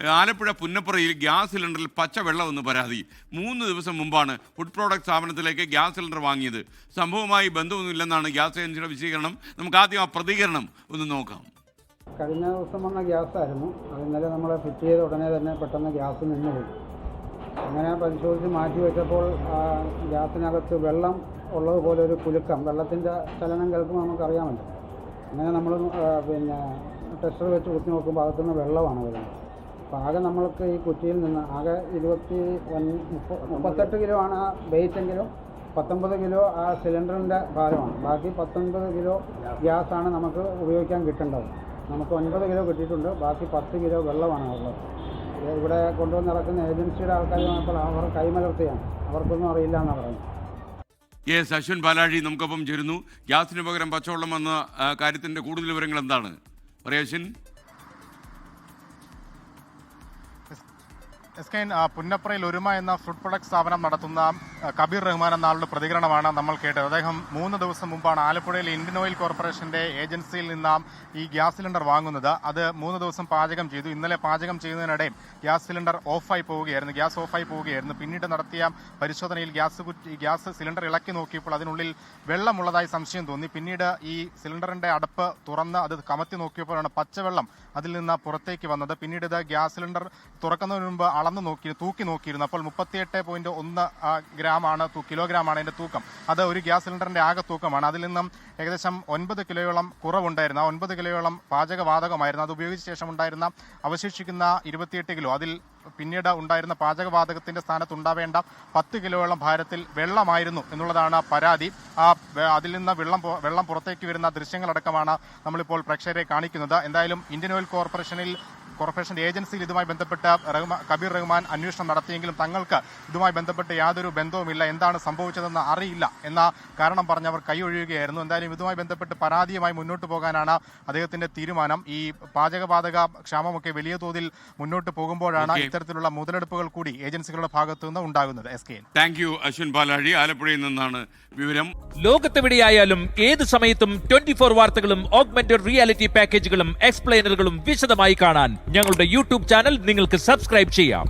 Alappuzha പുന്നപ്പുറയിൽ gas സിലിണ്ടറിൽ പച്ചവെള്ളമെന്ന് പരാതി. 3 ദിവസം മുമ്പാണ് ഫുഡ് പ്രോഡക്റ്റ് സ്ഥാപനത്തിലേക്ക് ഗ്യാസ് സിലിണ്ടർ വാങ്ങിയത്. സംഭവവുമായി ബന്ധമൊന്നുമില്ലെന്നാണ് ഗ്യാസ് ഏജൻസിയുടെ വിശദീകരണം. നമുക്ക് ആദ്യം ആ പ്രതികരണം ഒന്ന് നോക്കാം. കഴിഞ്ഞ ദിവസം വന്ന ഗ്യാസായിരുന്നു. അത് ഇന്നലെ നമ്മൾ ഫിറ്റ് ചെയ്ത ഉടനെ തന്നെ പെട്ടെന്ന് ഗ്യാസ് നിന്നുപോയി. അങ്ങനെ പരിശോധിച്ച് മാറ്റി വെച്ചപ്പോൾ ഗ്യാസിനകത്ത് വെള്ളം ഉള്ളതുപോലെ ഒരു കുലുക്കം, വെള്ളത്തിൻ്റെ ചലനം കേൾക്കുമ്പോൾ നമുക്കറിയാമല്ലോ. അങ്ങനെ നമ്മൾ ടെസ്റ്റർ വെച്ച് കുത്തി നോക്കുമ്പോൾ അകത്തുനിന്ന് വെള്ളമാണ് വരുന്നത്. അപ്പോൾ ആകെ നമ്മൾക്ക് ഈ കുറ്റിയിൽ നിന്ന് ആകെ 38 കിലോ ആണ് ആ വെയിറ്റെങ്കിലും 19 കിലോ ആ സിലിണ്ടറിൻ്റെ ഭാരമാണ്. ബാക്കി 19 കിലോ ഗ്യാസാണ് നമുക്ക് ഉപയോഗിക്കാൻ കിട്ടേണ്ടത്. നമുക്ക് 9 കിലോ കിട്ടിയിട്ടുണ്ട്. ബാക്കി 10 കിലോ വെള്ളമാണ് ഉള്ളത്. ഇവിടെ കൊണ്ടുവന്ന് നടക്കുന്ന ഏജൻസിയുടെ ആൾക്കാർ വന്നപ്പോൾ അവർ കൈമലർത്തിയാണ്, അവർക്കൊന്നും അറിയില്ല എന്നാണ് പറയുന്നത്. യെസ്, അശ്വിൻ പാലാഴി നമുക്കൊപ്പം ചേരുന്നു. ഗ്യാസിന് പകരം പച്ചവെള്ളം എന്ന കാര്യത്തിൻ്റെ കൂടുതൽ വിവരങ്ങൾ എന്താണ് പറയാ അശ്വിൻ? പുന്നപ്രയിൽ ഒരുമ എന്ന ഫുഡ് പ്രൊഡക്റ്റ് സ്ഥാപനം നടത്തുന്ന കബീർ റഹ്മാൻ എന്ന ആളുടെ പ്രതികരണമാണ് നമ്മൾ കേട്ടത്. അദ്ദേഹം 3 ദിവസം മുമ്പാണ് ആലപ്പുഴയിലെ ഇന്ത്യൻ ഓയിൽ കോർപ്പറേഷന്റെ ഏജൻസിയിൽ നിന്ന് ഈ ഗ്യാസ് സിലിണ്ടർ വാങ്ങുന്നത്. അത് 3 ദിവസം പാചകം ചെയ്തു. ഇന്നലെ പാചകം ചെയ്യുന്നതിനിടെ ഗ്യാസ് സിലിണ്ടർ ഓഫായി പോവുകയായിരുന്നു. പിന്നീട് നടത്തിയ പരിശോധനയിൽ ഗ്യാസ് സിലിണ്ടർ ഇളക്കി നോക്കിയപ്പോൾ അതിനുള്ളിൽ വെള്ളമുള്ളതായി സംശയം തോന്നി. പിന്നീട് ഈ സിലിണ്ടറിന്റെ അടപ്പ് തുറന്ന് അത് കമത്തി നോക്കിയപ്പോഴാണ് പച്ചവെള്ളം അതിൽ നിന്ന് പുറത്തേക്ക് വന്നത്. പിന്നീട് ഇത് ഗ്യാസ് സിലിണ്ടർ തുറക്കുന്നതിന് മുമ്പ് തൂക്കി നോക്കിയിരുന്നു. അപ്പോൾ 38.1 കിലോഗ്രാമാണ് അതിന്റെ തൂക്കം. അത് ഒരു ഗ്യാസ് സിലിണ്ടറിന്റെ ആകെ തൂക്കമാണ്. അതിൽ നിന്നും ഏകദേശം 9 കിലോയോളം കുറവുണ്ടായിരുന്നു. 9 കിലോയോളം പാചകവാതകമായിരുന്നു. അത് ഉപയോഗിച്ച ശേഷം ഉണ്ടായിരുന്ന അവശേഷിക്കുന്ന 28 കിലോ അതിൽ പിന്നീട് ഉണ്ടായിരുന്ന പാചകവാതകത്തിന്റെ സ്ഥാനത്ത് ഉണ്ടാവേണ്ട 10 കിലോയോളം ഭാരത്തിൽ വെള്ളമായിരുന്നു എന്നുള്ളതാണ് പരാതി. അതിൽ നിന്ന് വെള്ളം പുറത്തേക്ക് വരുന്ന ദൃശ്യങ്ങളടക്കമാണ് നമ്മളിപ്പോൾ പ്രേക്ഷകരെ കാണിക്കുന്നത്. എന്തായാലും ഇന്ത്യൻ ഓയിൽ കോർപ്പറേഷന്റെ ഏജൻസിയിൽ ഇതുമായി ബന്ധപ്പെട്ട് കബീർ റഹ്മാൻ അന്വേഷണം നടത്തിയെങ്കിലും തങ്ങൾക്ക് ഇതുമായി ബന്ധപ്പെട്ട് യാതൊരു ബന്ധവുമില്ല, എന്താണ് സംഭവിച്ചതെന്ന് അറിയില്ല എന്ന കാരണം പറഞ്ഞ് അവർ കൈയൊഴിയുകയായിരുന്നു. എന്തായാലും ഇതുമായി ബന്ധപ്പെട്ട് പരാതിയുമായി മുന്നോട്ട് പോകാനാണ് അദ്ദേഹത്തിന്റെ തീരുമാനം. ഈ പാചകവാതക ക്ഷാമമൊക്കെ വലിയ തോതിൽ മുന്നോട്ട് പോകുമ്പോഴാണ് ഇത്തരത്തിലുള്ള മുതലെടുപ്പുകൾ കൂടി ഏജൻസികളുടെ ഭാഗത്തു നിന്ന് ഉണ്ടാകുന്നത്. താങ്ക് യു അശ്വിൻ പാലാഴി, ആലപ്പുഴയിൽ നിന്നാണ് വിവരം. ലോകത്തെവിടെയായാലും ഏത് സമയത്തും 24 വാർത്തകളും ഓഗ്മെന്റഡ് റിയാലിറ്റി പാക്കേജുകളും എക്സ്പ്ലെയിനറുകളും വിശദമായി കാണാൻ ഞങ്ങളുടെ യൂട്യൂബ് ചാനൽ നിങ്ങൾക്ക് സബ്സ്ക്രൈബ് ചെയ്യാം.